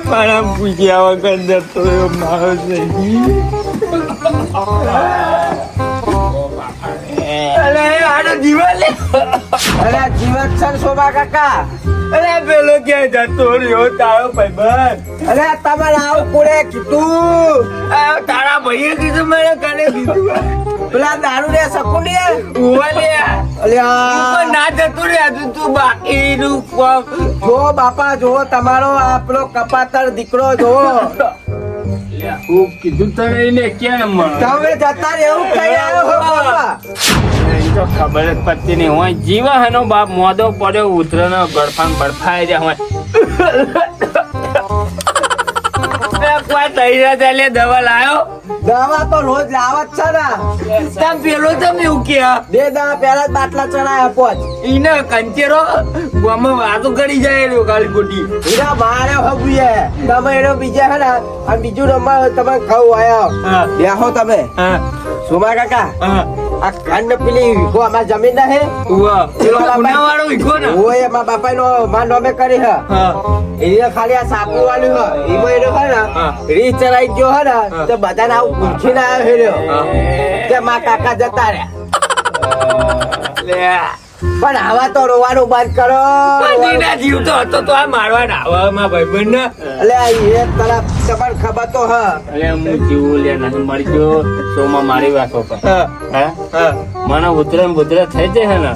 મારા પૂછ્યા વગર જતો રહ્યો મારો જીવન અરે જીવન છે ને શોભા કાકા. અરે પેલો ક્યાં જતો રહ્યો તારો ભાઈબંધ? અરે તમારે આવું કોણે કીધું? તારા ભાઈએ કીધું, મને કને કીધું? પેલા દારૂ રે શકુંડિયા અલ્યા ના જતું રે હજુ તું બાકીનું જો બાપા જો તમારો આપણો કપાતર દીકરો જો કીધું તને એને કેમ તમે જતા એવું કઈ આવ્યો હો બાપા? તો ખબર જ પડતી નહીં હોય. જીવા હનો બાપ મોદો પડ્યો ઉતરનો ગળફાંગ બળફાઈ જાય હોય. કોઈ તૈયાર ચાલે દવા લાયો? દવા તો રોજ લાવત છે ને. તમ પેલો તમે એવું કે 2 દવા પહેલા જ બાટલા ચડાયા પોચ. ઈને કંચેરો ગામમાં વાતો કરી જાય એનો કાળી કોટી. હીરા મારે હબુએ તમે એનો બીજા હે ને આ બીજું રમવા તમે ખાવ આયા બેહો તમે. સોમા કાકા આ કાંડ પેલી વિકો અમાર જમીન ના હે પેલો પુનાવાળો વિકો ને ઓય મારા બાપા નો માં નોમે કરી હે એને ખાલી આ સાપુ વાળું હે ઈમો એનો હે ને રીચ ચરાઈ ગયો હે ને તો બધાને આવું પૂછી ના આવ્યો કે મારા કાકા જતા રહ્યા. પણ આવા તો રોવાનું બંધ કરો. જીવતો હતો તો આ મારવાના આવામાં ભાઈબંધ ને એટલે એક તરફ તમને ખબર તો હ અલે હું જીવું લે નથી મરી ગયો સોમાં મારી વાતો પર મને ઉધરન બુધર થઈ જાય ને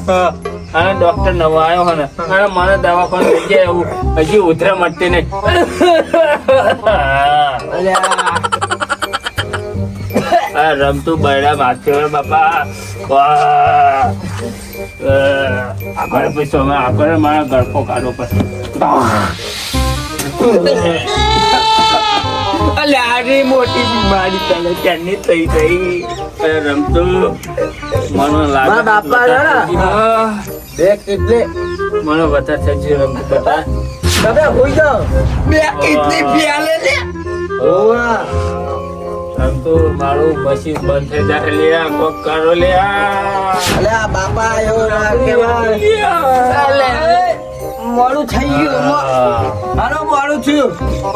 અને ડોક્ટર નવો આવ્યો હે ને અને મને દવાખાને લઈ જાય એવું હજી ઉધરા મટતી નહીં. રમતું બૈડા માથે બાપા આગળ પછી આગળ મારા ગળપો કાઢો પછી મોટી બીમારી તને ત્યાંની થઈ ગઈ. રમતું મને લાગે મને બતા થઈ ગયું રમતું બતા તમે હોઈ જાઓ બે કેટલી પ્યાલે લે રમતું મારું મશીન બંધ થઈ જાય લે કોક કરો લે. અલે આ બાપા એવો ના કહેવાય. મોડું થઈ ગયું મારો મોડું થયું.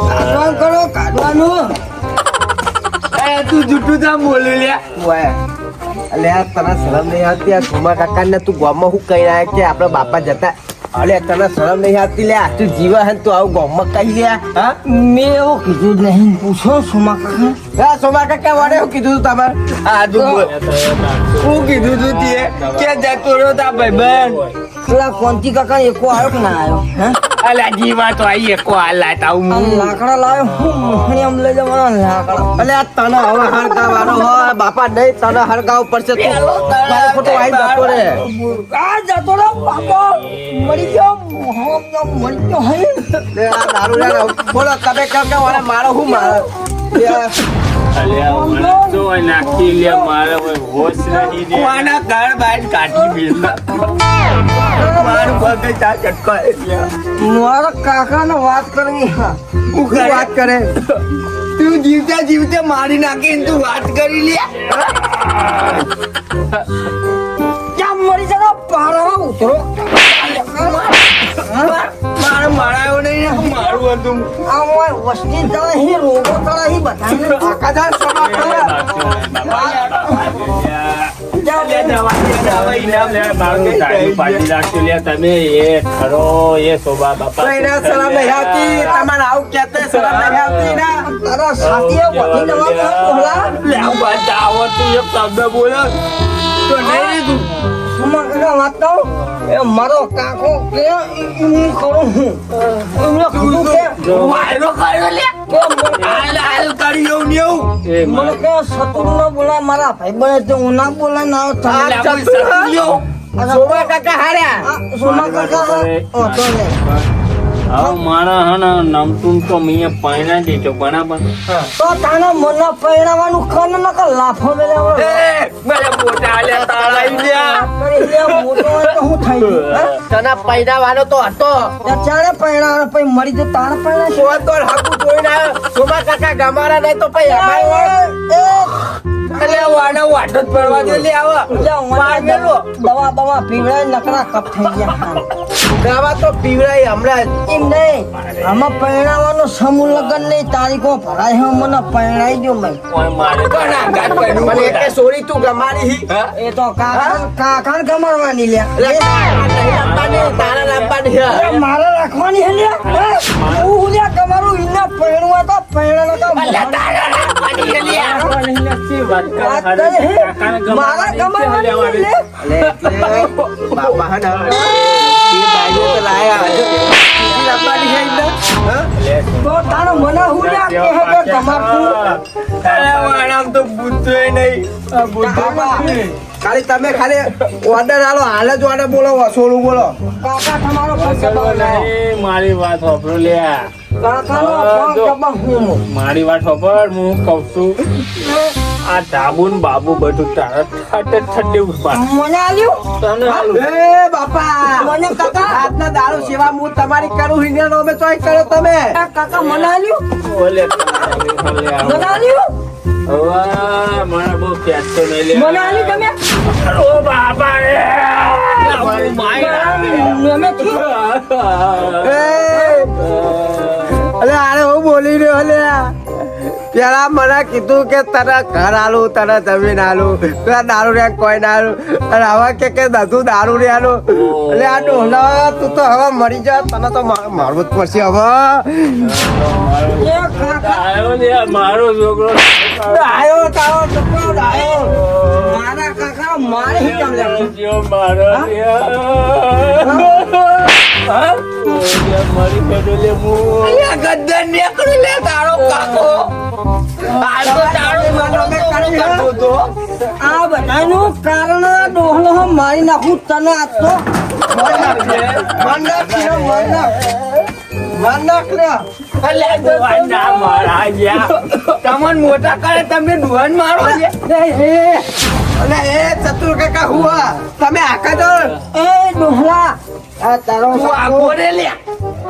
કાઢવાનું કરો કાઢવાનું. તું જૂઠું જા બોલી લે. અલે આ તને શરમ નહીં આવતી? આ સોમા કાકા ને તું ગામમાં શું કહી રહ્યા કે આપડે બાપા જતા? અલે તને શરમ નહીં આવતી? લે તું જીવા હે તું આવું ગામમાં કહી લે? હા મેં એવું કીધું નહીં. પૂછો સોમા કાકા. હા સોમા કાકા વાળે શું કીધું તું તમારે? આજુ શું કીધું તું તે ક્યાં જતો રહ્યો તા ભાઈબંધ? પેલા કોંતી કાકા એકો આવ્યો કે ના આવ્યો? હે અલા જીવા તો આઈ એકો હાલ તાવું લાકડા લાવ્યો. હું મોહણી આમ લઈ જવાના લાકડા. અલે આ તને હવે હળગાવાનો હોય બાપા નહીં. તને હળગાવ પડશે. તું મારો ફોટો આવી જતો રે. આ જતો રે બાપા. મરી ગયો મરી ગયો હે. લે આ દારૂ લે બોલો તમે કેમ કે વાળા મારો હું મારો અલ્યા મને તો નાખી લે મારે હોશ નહીં દે મારા ઘર બહાર કાઢી બેલ મારું પગ ચા ચટકો મારા કાકા ને વાત કરવી. હું વાત કરે તું જીવતા જીવતા મારી નાખીને તું વાત કરી લે. ક્યાં મરી જતો પારા ઉતરો. મારે મારાયો નહીં મારું હતું આ વસ્તી તળે હી રોગો તળે હી બધાને આકાદાર સોમા કાકા તમે એ ખરો એ શોભા બાપા શરમ નહીં આવતી? તમારે આવું કહેતે શરમ નહીં આવતી ના? તારા સાથીએ બધી દવા બોલા લે વાત આવતું એક શબ્દ બોલો તો નહીં તું સુમા કાકા વાત કહું એ મારો કાકો કે હું કરું હું એમને કીધું કે વાયરો કર્યો લે હાલ હાલ કરી એવું ને એવું મને કે સતુર ન બોલા મારા ભાઈ બને તો હું ના બોલા ના થાય સોમા કાકા હાર્યા. સુમા કાકા તો ને હવે મારા હના નમતું તો મેં પાયણા દીધો બરાબર તો તાના મને પહેરાવાનું કન ન કે લાફો મેલે મેરે મોટા લે તાળાઈ લ્યા કરી લે મોટો હોય તો હું થઈ ગયું તને પૈણાવાનો તો હતો. ચારે પહેરાવાનો પછી મરી જો તાર પહેરા તો હકુ જોઈને આવ્યો. સોમા કાકા ગમારા નહીં તો પછી અમારે અલે વાડો વાટો જ પડવા દે લે આવો દવા બવા પીવડાય નકરા કપ થઈ ગયા દવા તો પીવડાય હમણાં એમ નહીં આમાં પરણાવવાનો સમૂહ લગ્ન નહીં તારીખો ભરાય હે મને પરણાઈ ગયો મેં કોઈ મારે કોના ગાત પડ્યું મને કે સોરી તું ગમારી હી એ તો કાકા ગમાડવાની લે તારા લાંબાની હે મારે રાખવાની હે લે હું લે તમારું ઇના પરણવા તો પરણવા તો મારા ગમાડવાની લે બાપા હે ના એ બાઈઓ તો લાયા લાંબાની હે ઇના તો તારો મને હું લે કે હે તમારું વાણામ તો બુદ્ધોય નહીં ખાલી તમે ખાલી ઓર્ડર આલો હાલ જ ઓર્ડર બોલો વસોલું બોલો કાકા તમારો પૈસા બગાડો મારી વાત સાંભળો લે કાકાનો ફોન કબા હું મારી વાત સાંભળ હું કહું છું આ ધાબુ ને બાબુ બધું તારા ઠંડે ઉભા મને આલ્યું તને હાલું. એ બાપા મને કાકા આજના દારૂ સેવા હું તમારી કરું હિન્ડિયાનો અમે ચોઈસ કરો તમે કાકા મને આલ્યું ઓલે મને આલ્યું હવે મને બહુ પ્યાસો નહીં લે મને આલ્યું તમે ઓ બાબા રે અમે છું અલે આરે હું બોલી રહ્યો અલે પેલા મને કીધું કે તને ઘર આલું તને જમીન આલું પેલા દારૂ રે કોઈ ના આલું અને હવે કે બધું દારૂ રે આલું એટલે આ ડોહલા તું તો હવે મરી જા તને તો મારવું જ પડશે હવે એ કાકા આયો લે મારો છોકરો આયો તારો છોકરો આયો મારા કાકા મારે હી કામ લાગ્યું જો મારો લે મારી પેડો લે હું ગદ્દર નીકળી લે તારો કાકો આ તો તારો માનો મે કરી કરતો તો આ બધાનું કારણ ડોહલો મારી નાખું તને આ તો ના મારા ગયા તમન મોટા કરે તમે ડુહન મારો છે અલે એ ચતુર કાકા હુઆ તમે આકા દો એ ડોહલા આ તારો તું આગો રે લે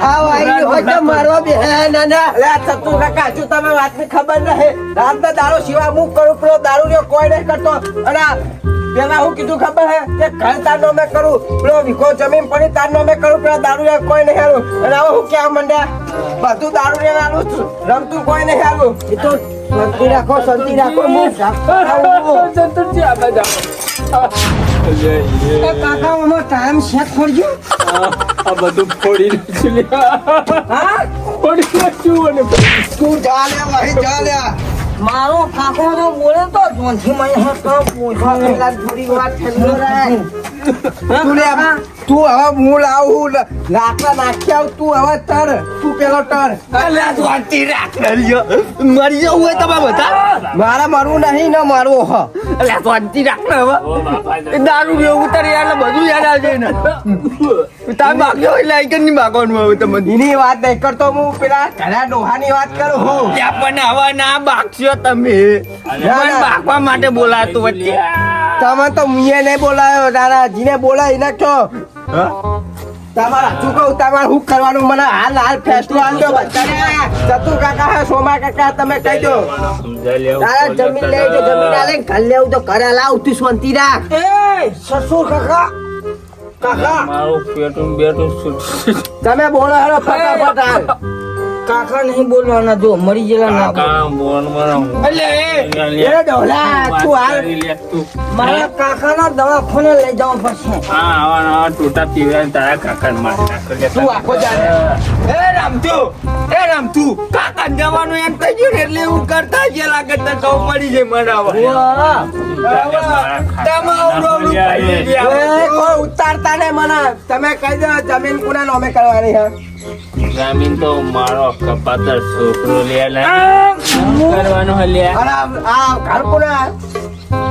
હા વાઈ હોય તો મારવા બે ના ના લે ચતુર કાકા હજુ તમે વાતની ખબર નહી રાતના દારૂ સિવાય હું કરું પેલો દારૂ ને કોઈ નહીં કરતો અને પેલા હું કીધું ખબર હે કે ઘર તાર નો મેં કરું પેલો વિકો જમીન પડી તાર નો મેં કરું પેલા દારૂ ને કોઈ નહીં હાલું અને હવે હું ક્યાં મંડ્યા બધું દારૂ ને હાલું રમતું કોઈ નહીં હાલું એ તો શાંતિ રાખો હું એ કાકા મામા ટાઈમ સેટ કરજો આ બધું ફોડી નાખ્યું લે. હા ફોડી નાખ્યું અને તું જા લે વહી જા લે મારો કાકો જો બોલે તો જોનથી મને હતો પૂછવા પેલા થોડી વાત ઠંડો રહે તું લે તું હવે હું લાવું લાકડા નાખી આવ તું હવે તર તું પેલો તર અલ્યા શાંતિ રાખ મરી જવું હોય તમે બધા મારા મરવું નહીં ને મારવું હ અલ્યા શાંતિ રાખ ને હવે ઓ બાપા એ દારૂ બી ઉતરી યાર બધું યાદ આવજે ને તાર બાગ્યો હોય લાઈક નહીં બાગવાનું હવે તમે એની વાત નહીં કરતો હું પેલા ઘણા ડોહાની વાત કરું હું પણ હવે ના બાગશો તમે બાગવા માટે બોલાતું વચ્ચે તમે તો મુએ નહીં બોલાયો તારા જીને બોલાય એને કહો તમારા શું કહું તમારે શું કરવાનું મને હાલ ફેસલો આલજો બધાને ચતુ કાકા હે સોમા કાકા તમે કહી દો સમજાઈ લેવું તારા જમીન લઈ જો જમીન આલે ઘર લેવું તો ઘરે લાવ તું શાંતિ રાખ એ સસુર કાકા મારું પેટું બેટું તમે બોલો હેરો ફટાફટ હાલ કાકા નહીં બોલવાના જો મરી ગયેલા ના બોલ. કામ બોન મારા એટલે એ ડોલા તું હાલ મારા કાકાના દવાખાને લઈ જવા પડશે આવા ટોટા પીવડાવીને તારા કાકાને મારી નાખો. તું આખો જાને એ રામતું કાકા જવાનું એમ કહી ગયું ને એટલે એવું કરતા જ લાગે તો કહું પડી જાય મને કોઈ ઉતારતા ને મને તમે કહી દો જમીન કોના નામે કરવાની હે જમીન તો મારો કપાતર છોકરો લે કરવાનો હલે અને આ ઘર કોના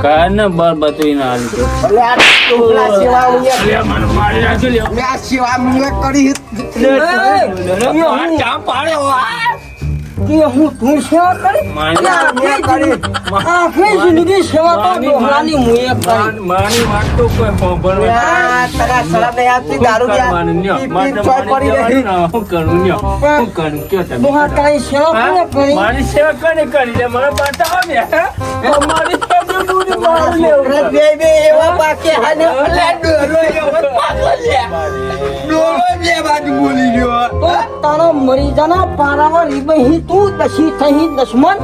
કર ને બર બધું ના લીધું એટલે આ ટોપલા સેવા હું મને મારી નાખ્યો લે મેં આ સેવા હું કરી ચા પાડ્યો કે હું તું સેવા કરી મારી આખી જિંદગી સેવા તો ડોહલાની મુએ કરી મારી વાત તો કોઈ સાંભળવા તરા શરમ નહીં આવતી દારૂ હું કરું કયો તમે ડોહા તારી સેવા કોને કરી મારી સેવા કોને કરી લે મને બતાવો ને મારી સેવા બે એવા પાકે હાને અલ્યા ડોરો એવો પાકો લે ડોરો બે બાજુ બોલી ગયો તો તારો મરી જાના પારાવા રીબહી તું દશી થઈ દશમન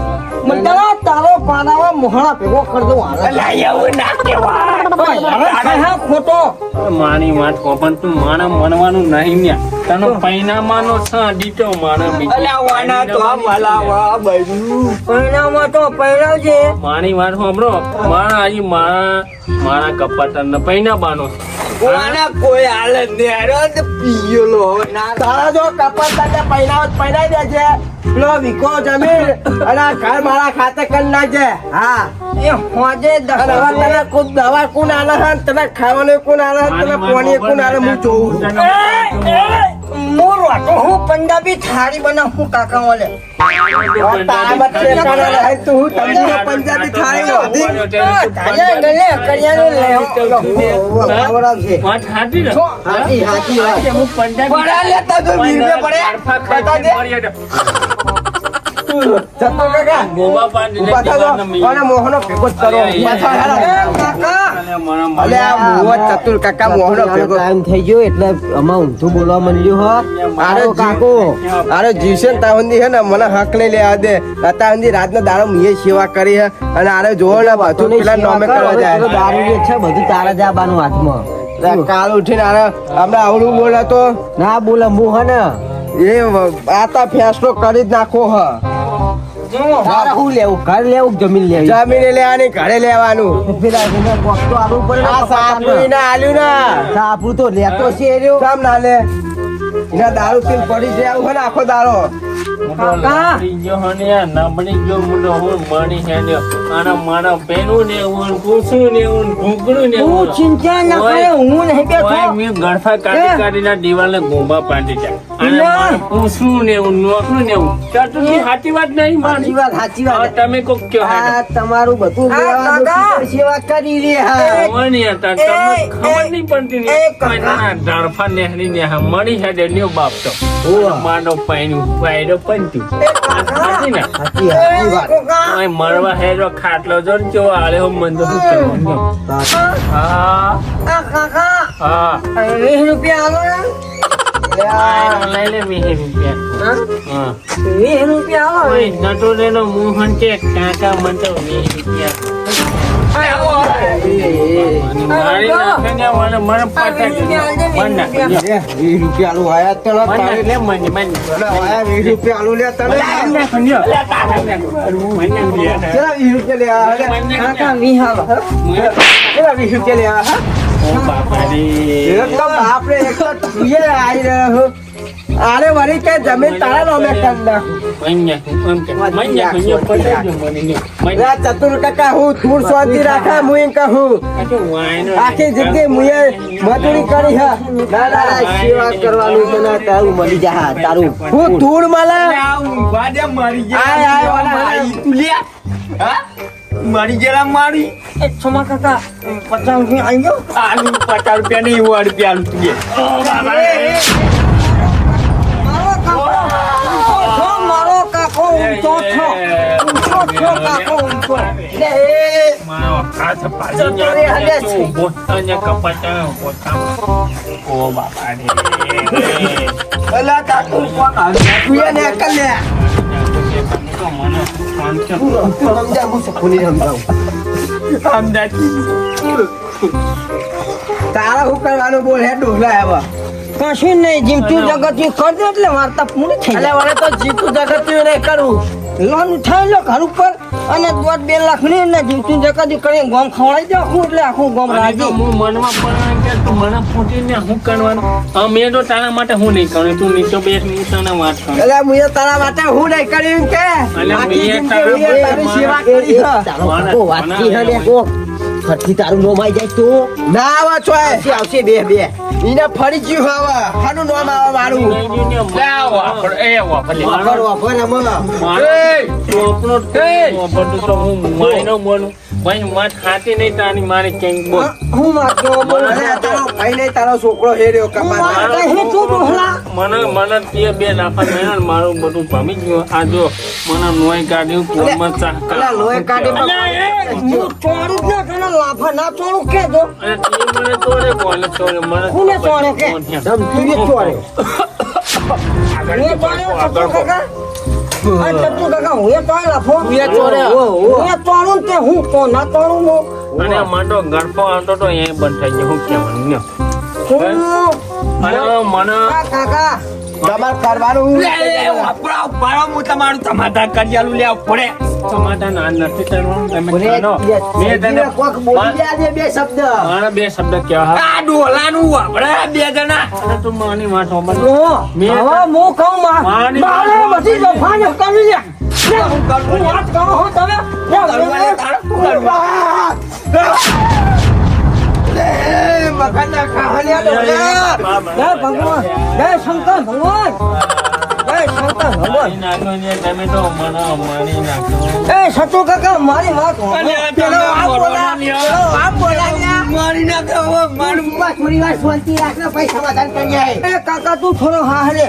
મંડળા તારો પારાવા મોહણા ભેગો કર દઉં હાલ અલ્યા એવું ના કહેવાય હા ખોટો માની વાત કો પણ તું માણા મનવાનું નહીં ન્યા તનો પૈનામાનો સાડીટો માણા બીજો અલ્યા વાના તો મલાવા બૈરું પરિણામમાં તો પરિણામજે મારી વાત સાંભળો માણા આજી મારા કપાટન પૈના બાનો વાના કોઈ હાલત ને અરે તે પીયો હવે ના તારા જો કપાસ તાજા પૈનાઈ દેજે લો વિકો જમીન અને આ ઘર મારા ખાતે કરી નાખજે હા એ હોજે અને હવે તને કોઈ દવા કોણ આલે છે તને ખાવાનું કોણ આલે છે તને પાણી કોણ આલે હું જોઉં મોર વાટો હું પંજાબી થાળી બનાવ હું કાકા વાલે તારા મત ઠેકાણા રહે તું હું તમને પંજાબી થાળી વધી કરિયાનું લે ખવડાવશે વાત હાથી ને હાચી હાચી વાત હું પંજાબી પડા લેતા તો વીરવે પડે બતા દે જતો કાકા ગોવા પાન ઉભા થાજો અને મોહનો ભેગો જ કરો પાછા કાકા અલે આ મોહ ચતુર કાકા મોહનો ભેગો ટાઈમ થઈ ગયો એટલે આમાં ઊંધું બોલવા માંડ્યું હો અરે કાકો અરે જીવશે ને તાવંદી હે ને મને હક લઈ લેવા દે તાવંદી રાતનો દાડો મુએ સેવા કરી હે અને આરે જોવો ને બધું પેલા નોમે કરવા જાય દારૂ જે છે બધું તારા જ આવવાનું હાથમાં કાલ ઉઠીને આરે આપણે આવડું બોલે તો ના બોલ અંબુ હે ને એ આતા ફેસલો કરી જ નાખો હ તારે શું લેવું ઘર લેવું કે જમીન લેવી જમીને લેવાની ઘરે લેવાનું પેલા એને કોક તો આલવું પડે આ સાપડી ના આલ્યું ના સાપડું તો લેતો છે એ રહ્યો. કામ ના લે એના દારૂ પીને પડી જાય આવું હે ને આખો દારો કાકા નબળી ગયો મુંડો હું મણી છે ને આના મારા પેનું ને હું કુસું ને હું ઘૂંઘણું ને તું ચિંતા ના કરે હું નહીં બેઠો મેં ગળફા કાઢીના દિવાલને ગોંબા પાડી જાય અને ના. મારું કુસું ને હું નોકરું ને હું ચાટુની સાચી વાત નહીં માની સાચી હવે વાત તમે કોક કયો આ તમારું બધું આ લેવાનું કાકા. તું સેવા કરી રે હા તમને ખબર નહીં પડતી એ કાકા. ડાળફા નેહરી ને મળી છે ડેલ્યો બાપ તો માનો પાયનું પાયરો પંતું સાચી ને સાચી સાચી વાત ઓય મરવા હેરો ખાટલો જો ને કેવો આલે હો મન તો શું કરવાનું હા કાકા હા 20 રૂપિયા આલો આયરો લઈ લે 20 રૂપિયા હા 20 રૂપિયા આલો ઓય નટો લેનો મોહન કે કાકા મન તો 20 રૂપિયા મારી નાખે ને મને પાછા મન ના 20 રૂપિયા આલુ આયા તને તારે લે મને આયા 20 રૂપિયા આલુ લે તને કેટલા 20 રૂપિયા લે કાકા 20 આલો કેટલા 20 રૂપિયા લે આપણે એક તો તુંએ આઈ રહ્યો આરે વળી કે જમીન તારા નામે કરી નાખું રા ચતુર કાકા હું થોડ શાંતિ રાખા હું એમ કહું આખી જિંદગી મુએ મજૂરી કરી હે ના ના સેવા કરવાનું છે ને તારું મળી જા તારું હું ધૂળ મળે મરી આય આય વાલા મરી ગયેલા મારી એ છમા કાકા 50 રૂપિયા આવી ગયો આલુ 50 રૂપિયા નહીં 1 રૂપિયા આલુ તું મારો કાકો ઊંચો છો કાકો ઊંચો મારો હાથ પાડી બોતાને કપાટા ઓ બાપા રે અલા કાકુ તુંએ ને કર લે સમજા હું સખુની સમજાવું તારા હું કરવાનું બોલ હે ડોહલા આવા કશું નહીં જીમતું જગત કર દે એટલે વાર્તા પૂરી થઈ એટલે જાય વળે તો જીતું જગત નહીં કરું લોન ઉઠાવી લો ઘર ઉપર અને 2 લાખ ની ને જીમતું જગત કરી ગોમ ખવડાવી દે આખું એટલે આખું ગોમ અને જો રાજી હું મનમાં પણ કે તું મને ફૂટીને હું કરવાનું મેં તો તારા માટે હું નહીં કરું તું નીચો બેસ હું તને વાત કરું એટલે મુએ તારા માટે હું નહીં કર્યું કે અલે આખી મુએ જિંદગી તારા તારી સેવા કરી છે. તારો કાકો વાતથી હે ને કોક ફટકી તારું નોમ આઈ જાય તો ના આવા ચોય આવશે આવશે બે ઈને ફરી ગયું હવે હાનું નામ આવે મારું વાપર વાપર એમાં મારો તો હું માયનો બોલું ભાઈ વાત ખાતી નહીં તારી મારી ક્યાંક બોલ હું માગ્યો બોલ અરે આ તારો ભાઈ નહીં, તારો છોકરો હેર્યો હું કપાસ. માગ્યો તું ડોહલા મને તે બે નાફા મેળા ને મારું બધું પામી ગયું આ જો મને નોય કાઢ્યું કોમમાં ચાહ અલા, લોહી કાઢી હું ચોરું જ ના તને લાફા ના ચોરું કે દો અને તે મને તોડે બોલે તોડે મને કોને તોડે કે? ધમકીને ચોરે. હું એ ચોર્યો સતુ કાકા આ સતુ કાકા હું એ ચોર્યો લાફો હું એ ચોર્યો. હું એ ચોરું ને તે હું તો ના ચોરું હું અને મારો ગળફો આવતો તો એ બંધ થઈ ગયો હું કેમ હું અને મને કાકા તમારે કરવાનું લે, વાપરો, વાપરો, હું તમારું સમાધાન કરી આલું, લે, પડે. સમાધાન આ નથી કરવાનું તમે બોલે, જાણો. મેં તને કોક બોલી દેજે બે શબ્દ. મારા બે શબ્દ કહેવા આ ડોલાનું વાપરે, બે જણા. અને તું માની વાત સાંભળ. લો મેં હવે હું કહું માની મારે વાત બધી જફાને કરી લે હું વાત કરો હો તમે મગજના ખાહલિયા ડોલા. જય ભગવાન જય શંકર ભગવાન જય શંકર ભગવાન મારી નાખો ને તમે તો મને મારી નાખો. એ સતુ કાકા મારી વાત સાંભળો. પેલો આ બોલા, પેલો આ બોલાવ્યા. મારી નાખે, હવે મારું. બસ થોડી વાર શાંતિ રાખ ને પછી સમાધાન કરી આય. એ કાકા તું થોડો હારે એ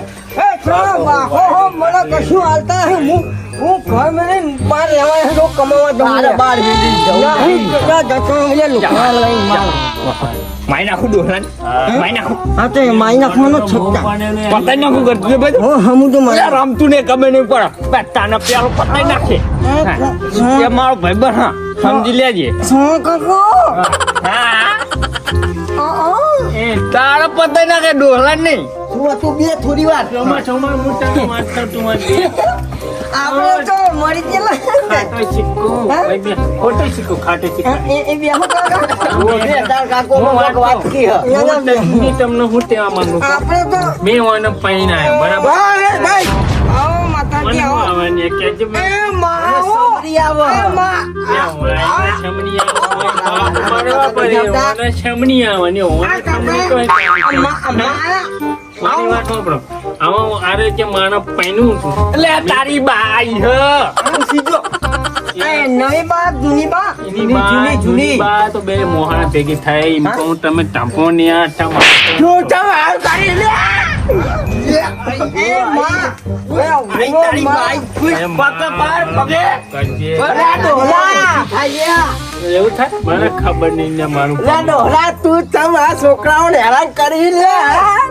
થોડો બાહો હો મને કશું હાલતા નહીં હું ઘર મેં બહાર લેવાય હે કમાવા જવું તારે બહાર મેલી જવું નહીં ત્યાં જતો એટલે લુકડા લઈને માર મારી નાખું ડોલાને. મારી નાખું. હા તો એ માઈ નાખવાનો જ છતાં પતાઈ નાખું કરતું છે ભાઈ. હો હમું તો અરે રમતું ને ગમે નહીં પડે તાને પેલો પતાઈ નાખે એ મારો ભાઈ બન હા સમજી લેજે શું કાકો હા આ એ તારે પતાઈ નાખે ડોલા નહીં શું હતું બે થોડી વાર ચોમાસામાં હું તને વાત કરતું હતી. આપણે તો મરી ગયેલા ખાટો સિક્કો ભાઈ બે ખોટો સિક્કો ખાટો સિક્કો એ બેહો કાકા ઓરે તાર કાકો નો કોક વાત કી હ. હું તમને હું કહેવા માંગુ છું. આપણે તો મેં ઓને પૈણ આવ્યો બરાબર આવો માતાજી મને આવો આવવાની કહેજે મેં એ માં આવો સમરી આવો. એ માં ઓને શમણી આવવાની મારવા પડે ઓને શમણી આવવાની ઓને શમણી તો મારી વાત સાંભળો આમાં આરે જે મારા પૈણું છું એટલે તારી બાઈ હ સીધો એ નવી બાત જૂની બાત એની બા જૂની બા તો બે મોહાણા ભેગી થાય એમ કહું તમે ટાંપોનિયા ટમાટર તું ચમ હાલ તારી લે એ માં તારી બાઈ પગ પાર પગે કરજે. અરે ડોલા આયા. એવું થાય મને ખબર નહીં ને મારું લે ડોલા તું ચમ આ છોકરાઓને હેરાન કરી લે.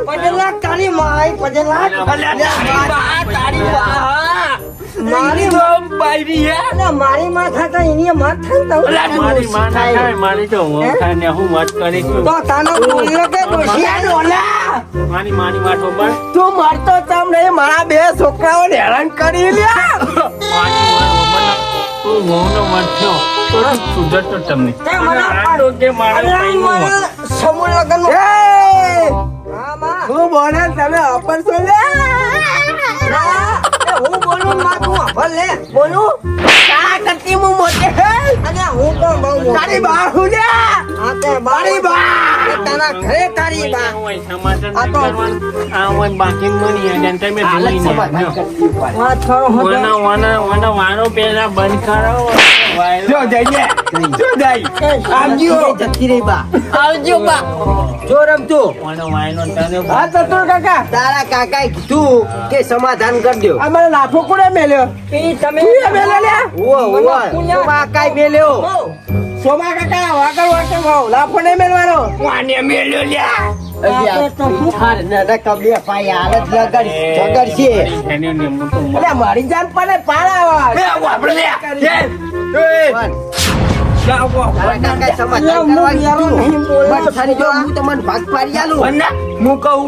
પજલા તારી માઈ પજલા તારી બા મારી બાઈ હે મારી માં થતા એની માં થતા મારી માં ના થાય મારી તો હું થાય ને હું વાત કરી છું તો તાનો બોલ્યો કે દોશિયા ડોલા મારી મારી વાત ઉપર તું મરતો ચમ નહીં મારા બે છોકરાઓને હેરાન કરી લે. મારી વાત ઉપર તું મોહનો મત થયો તો સુધરતો તમને તે મને આ તો કે મારા પૈણું હોય. સમૂહ લગન એ હા માં હું બોલે તમે અપર છો લે. હું બોલું માં તું ભલે બોલું કા કરતી હું મોટે હે. અને હું કોણ બહુ તારી બા હું લે. હા તે મારી બા. તારા ઘરે તારી બા હોય સમાધાન આ તો- કરવાનું. આ હોય બાકી મળી અને તમે હાલત જોઈને સમાધાન કરવી પડે. વાત કરો હો વાના વારો પેલા બંધ કરો વાયરો. જો જઈએ જો જઈ આવજો. જતી રહી બા. આવજો બા જો રમતું. વાનો વાયરો તને હા ચતુર કાકા તારા કાકાએ કીધું કે સમાધાન કરજો. આ મને લાફો કોને મેલ્યો? એ તમે મેલ્યો લે. ઓ સોમા કાઈ મેલ્યો. સોમા કાકા વાગર વાવ લાફો નહીં મેલવાનો. વાને મેલ્યો લ્યા અલ્યા મારી જાન પડે પાડા એ વાપરે લે એ મોટા હું કહું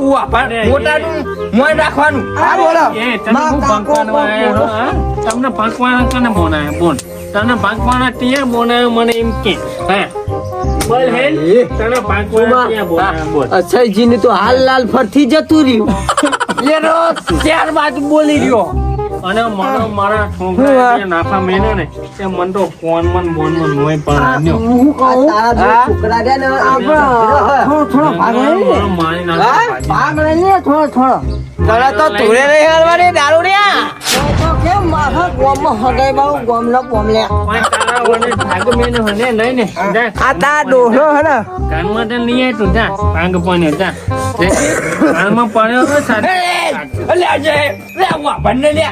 મોટાનું મોય રાખવાનું હા બોલો એ તને હું ભાંગવાનો આયો હો, હા? તમને ભાંગવાના કને બોનાયો બોલ તને ભાંગવાના ત્યાં બોનાયો મને એમ કે હા બોલ હે તને ભાંગવાના ત્યાં બોનાયો બોલ અક્ષયજી ને તો હાલ લાલ ફરથી જતું રહ્યું એનો ચાર બાજુ બોલી રહ્યો અને મારા છોકરા જે નાફા મેનો ને એ મન તો ફોન મન બોન મન નોય પણ આન્યો છોકરા રે ને થોડો ભાગ લઈ લે મારી નાખો ભાગ લઈ લે થોડો તો તુરે નહીં હાલવાની દારૂ રે તો કેમ માથા ગામમાં હગાઈ બાઉ ગામના પોમલ્યા પણ તારા ઓને ભાગ મેને હને નહીં ને જા આ તા ડોહલો હે ને કાનમાં તો નહીં આય તું જા ભાંગ પાને જા કાનમાં પાડ્યો તો સાથે અલે આજે લે વા બંને લે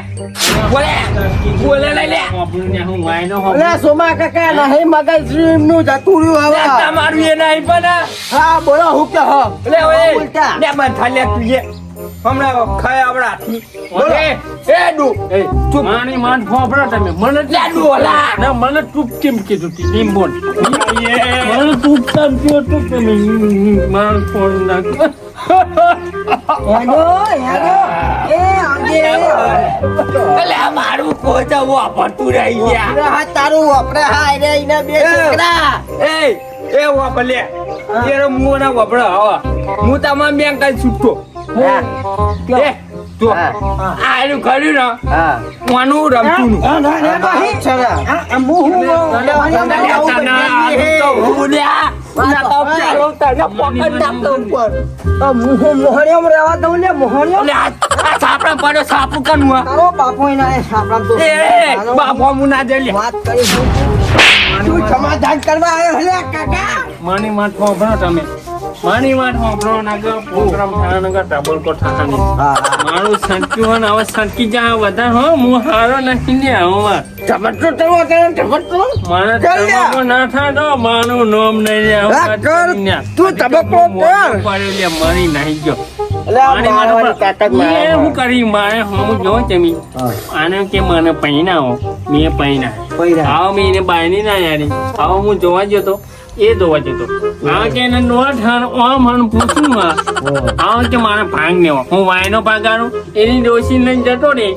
બોલે લે આપણને હું વાયનો હો અલે સોમા કાકા નહીં મગજ નું જતું રહ્યું હવે તમારું એ નહીં પણ હા બોલો હું કે હો લે ઓય ઉલટા. લે મન થાલે તું એ હમણાં ખાય આપડા બોલે એ ડુ એ માણી માન ફોફડા તમે મને લે ડોલા ના મને ચૂપ કેમ કીધું તી એમ બોલ મને ચૂપ કેમ કીધું તું તમે માર ફોન નાખ હેલો હેલો એ આગે અલે મારું કોચા વાપરતું રહી ગયા હા તારું આપણે હા રે એના બે છોકરા એ વાપલે એરો મુ ના વાપરા આવા હું તમામ બેંક કાલ છૂટતો એ તો આનું કર્યું ને હા કોનું રમતું નું સાપડા પડ્યો સાપું કનું તારો બાપો એના એ સાપરામ તો બાપા હું ના જઈ વાત કરી તું સમાધાન કરવા આવ્યો હલે કાકા માની માન ફોફડા તમે માની માન ફોફડો નાગર પ્રોગ્રામ થાના નગર ડબલ કો થાની મારું સંક્યું હવે સંકી જા બધા હો હું હારો નથી ને હવે ટમટો ટમો ટમટો મારે ચાલ લ્યા. તંબાકુ ના થાતો મારું નામ નહીં લે હા, કર. તું તંબાકુ કર. મરી નહીં ગયો અલે આ મારી મારવાડી કાકા જ એ મારવા. હું કરી મારે હું જો તમે આને કે મને પૈણાવો મેં પૈણા પૈણા. આવો મેં એને બાયની ના યારી આવો હું જોવા જતો એ જોવા જતો આ કે એને નોટ હન ઓમ હન પૂછું માં આવો કે મારે ભાંગ લેવો હું વાયનો ભાગાનું એની ડોસી લઈને જતો રે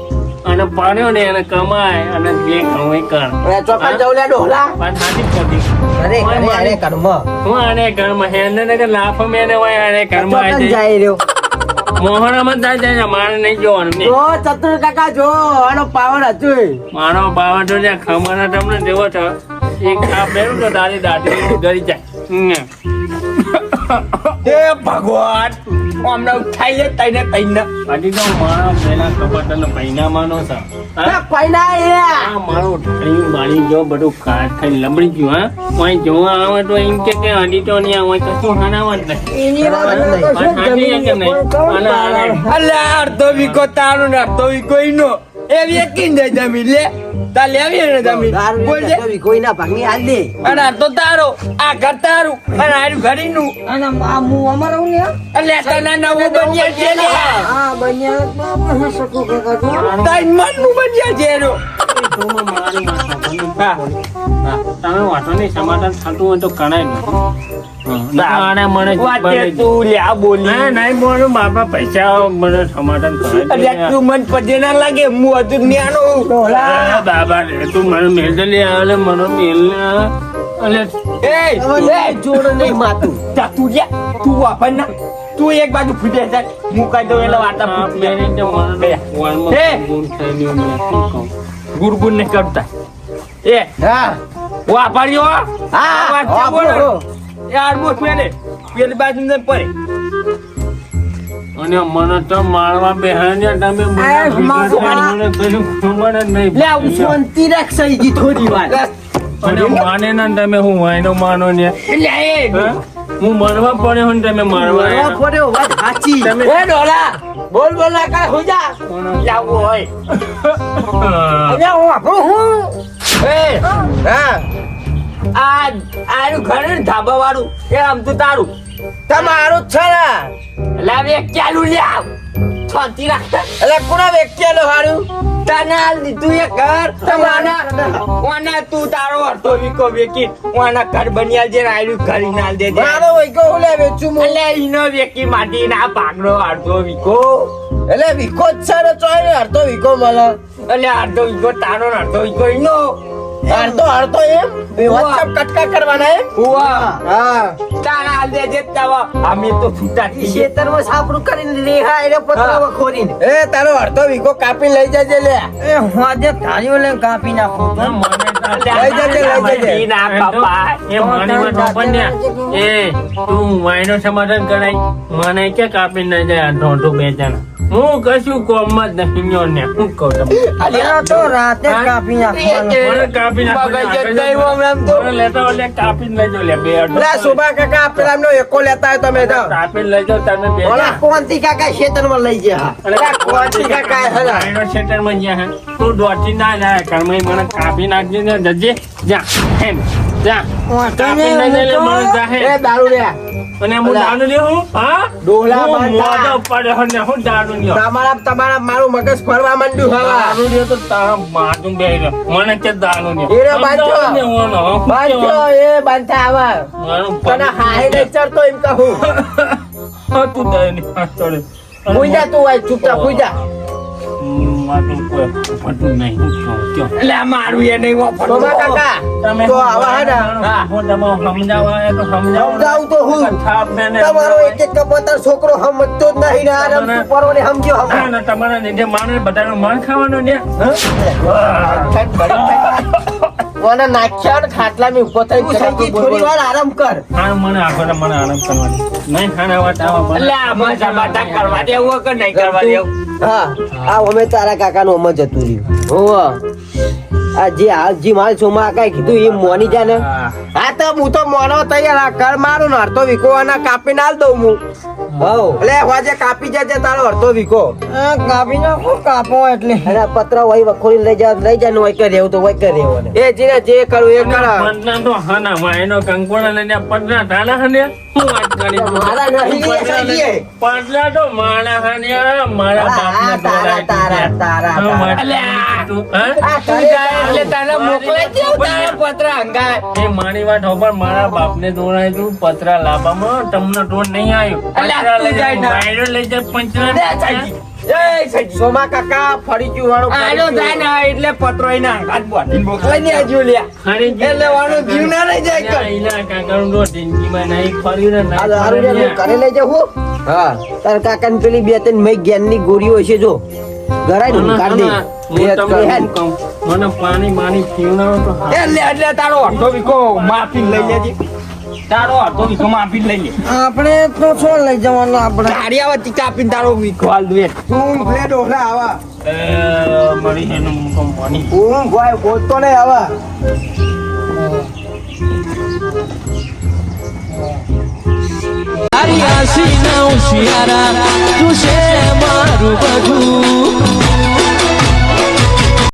અને પડ્યો ને એને કમાય અને જે કમાય કર અરે ચોકન જવું લે ડોહલા પણ નથી ખોટી અરે અરે કર્મ હું આને ઘરમાં હેને ને લાફો મેને હોય આને ઘરમાં ચોકન આવી જાય જાય રહ્યો મોહરામાં થાય જાય મારે નહીં જોવાનું ને જો ચતુર કાકા જો આનો પાવર હજુ મારો બાવા તો જ્યાં ખમાના તમને જેવો છો એક ખાપ બેરું તો તારી દાઢી ગરી જાય એ ભગવાન અમને ઉઠાઈ લે તઈને તઈને હજી તો મારા પેલા કપાટનો પૈના માનો છે હા? પૈના એ આ મારો ઠાઈ મારી જો બધું કાટ ખાઈ લમડી ગયું હા કોઈ જોવા આવે તો એમ કે હજી તો નહીં આવે કશું હનાવત નહીં એની વાત નહીં. કશું હાથી કે નહીં અને આને અલે અડધો વીકો તારો ને અડધો વીકો ઈનો એ વેકીન દે જમીન લે તા લેવી ને જમીન બોલજે કોઈના ભાગની હાલ દે અને અડધો તારો આ ઘર તારું અને આર્યું ઘરીનું અને આ મુ અમારો ને અલે તને નવું બન્યા છે લે આ બન્યા તો આપણે શકું કાકા જો તાઈ મનનું બન્યા છે રો જોમાં મારી વાત હા તમે વાંચો નહીં સમાધાન થતું હોય તો કણાય નહીં આને મને વાતે તું લે આ બોલી ના નહીં બોલું બાપા પૈસા મને સમાધાન અલે તું મન પજે ના લાગે હું હજુ ન્યાનો અરે બાબા રે તું મને મેલ દે લે અલે મને મેલ ને અલે એ જોડ નહીં માતું તા તું લે તું વાપર ના તું એક બાજુ ફૂટે જાય મુકાઈ દો એટલે વાતા આ ફૂટે બેને તો મને વાળમાં હે? ગુણ થઈ ગયું મેં શું કહું ગુરગુર ને કરતા એ હા વાપર્યો હા વાત છે બોલો યાર બોસ પેલી બાજુ ને પડે અને મને તો મારવા બેહાડ્યા તમે મને આ મારું મને પેલું ખબર જ નહીં લે હું શાંતિ રાખ સહી જી થોડી વાર અને માને ના તમે હું વાયનો માનો ને એટલે એ હા? હું મરવા પડ્યો ને તમે મારવા મારવા આવ્યા. પડ્યો વાત સાચી તમે એ ડોલા બોલ બોલ ના કા હો જા લાવો હોય અલ્યા હું આપણું હું એ હા આ આનું ઘર ને ધાબા વાળું એ આમ તું તારું તમારું જ છે ને લાવ એક ચાલુ લ્યાવ છોતી રાખતા એટલે કોના વ્યક્તિને હારું તના લીધું એ ઘર તમારા ઓના તું તારો અડધો વીકો વેકી ઓના ઘર બન્યા જે રાયડું ઘરી નાલ દે મારો વૈકો ઓલે વેચું હું એટલે ઈનો વેકી માટી ના પાકડો અડધો વીકો એટલે વિકો જ છે ને ચોય ને અડધો વિકો મળે એટલે અડધો વીકો તારો ને અડધો વીકો ઈનો અડધો એમ WhatsApp કટકા કરવાના એમ ઉવા હા તારા હાલ દેજે તાવા અમે તો છૂટા થઈ ગયા. ખેતરમાં સાપરું કરીને રેહા એને પતરા વખોરીને એ તારો અડધો વીઘો કાપી લઈ જજે લે એ હોજે ધાર્યો લઈને કાપી નાખો લઈ જજે ઈ ના બાપા. એ માનીમાં તો પણ ને, એ તું વાયનો સમાધાન કરાય મને કે કાપી ના જાય ઢોંઢું બે જણા હું કશું કોમમાં જ નહીં ન્યો ને હું કહું તમને અલ્યા તો રાતે કાપી નાખવાનું મને કાપી નાખો ને મગજ જ આગળ નહીં ઓમ આમ તો. મને લેતા હોય એટલે કાપીને લઈ જાઓ લે બે અડધો. લે સુભા કાકા પેલા એમનો એકો લેતા હોય તમે તો કાપીને લઈ જાઓ તમે બે ઓલા કોંતી કાકા ખેતરમાં લઈ ગયા અને કોચી કાકા હલા. વાયનો ખેતરમાં ગયા હે. તું દોડતી ના જાય કર્મય મને કાપી નાખજે ને જજે જા હેમ જા કાપી ના જાય લે મને જા હે. એ દારૂ લે અને હું દારૂ લેવું હા ડોલા હું બાંધા. મોઢો પડ્યો ને હું દારૂ લ્યો તમારા મારું મગજ ફરવા માંડ્યું હવે દારૂ લ્યો તો તારા માથું બે મને કે દારૂ લ્યો એ રે બાંધો. સમજાવો ને ઓનો, હો? બાંધો એ બાંધતા આવા મારું તને હાય નહીં ચડતો એમ કહું હા, તું દે ની હાથ ચડે. અને હુઈ જા તું હોય ચૂપચાપ હુઈ જા માથું કોઈ ફટું નહીં હું કહું, કયો? એટલે આ મારું એ નહીં વાપરવું. સોમા કાકા તમે તો આવા હે ને હું તમે સમજાવવા આવ્યા તો સમજાવો ને. સમજાવું તો હું થાપ દે ને. તમારો એક એક કપોતર છોકરો સમજતો જ નહીં ને આ રમતું પરવરે સમજ્યો હા, હમ ને તમારા લીધે માણસ બધાનું માન ખાવાનું ને મને નાખ્યા ને ખાટલામાં ઊભો થઈ થોડી વાર આરામ કર હા મને આખો મને આરામ કરવાની નહીં ખાના વાત આવા એટલે આ મજા બાટા કરવા દેવું કે નહીં કરવા દેવું. હા આ અમે તારા કાકાનું અમ જ હતું રહ્યું હોવ આ જે મારે સોમા કાકા કીધું એ મોની જાય ને હા તો હું તો મોનો તૈયાર આ કર મારું ને અડધો વીકો આના કાપી ના દઉં હું હવ એટલે હોજે કાપી જજે તારો અડધો વીકો કાપી નાખો કાપો એટલે અને આ પતરા વહી વખોડી લઈ જા ને વહી કરી રહેવું તો વહી કરી રહેવું એ જીને જે કરું એ કર પંદરા તો હાના વાયનો કંકોડા લઈને પંદરા ધાના હને હું વાત કરી મારા નહીં એ સાચી. પંદરા તો માણા હને મારા બાપને તારા તારા અલ્યા. તું હા આ તું જાય એટલે તને મોકલાઈ દઉં તારા પત્ર અંગાય. એ મારી વાત હોબર મારા બાપને દોરાય તું પતરા લાવવામાં તમને ટોન નહીં આવ્યો અલ્યા, પતરા તું લઈ જાય ના. વાયરો લઈ જાય લે, પંચરા સાજી. એ સાજી. સોમા કાકા ફરી ગયું વાળું આનો જાય ને એટલે પત્રો એના અંગાત બોધીને મોકલાઈ દે હજુ લ્યા. ખરી એટલે વાળો જીવ ના લઈ જાય કર. એના કાકાનું તો જિંદગીમાં નહીં ફર્યું ને નહીં આ ફર્યું ને. ઘરે લઈ જાઉં હા તાર કાકા ની પેલી બે ત્રણ મય જ્ઞાન ની ગોળીઓ છે જો ઘરાય ને મને કાઢી હું તમને શું કહું? મને પાણી પીવડાવો તો હા. એટલે તારો અડધો વીઘો માફી લઈ લેજે. તારો અડધો વીઘો માફી લઈ લે. આપણે તો શું લઈ જવાનું આપણે તારી આવતી કાપીને તારો વીઘો હાલ દે. તું ભલે ડોહલા આવા મળી એનું હું તો મળી. હું ભાઈ બોલતો નહીં આવા તારી આશી ના ઉશિયારા તું છે મારું બધું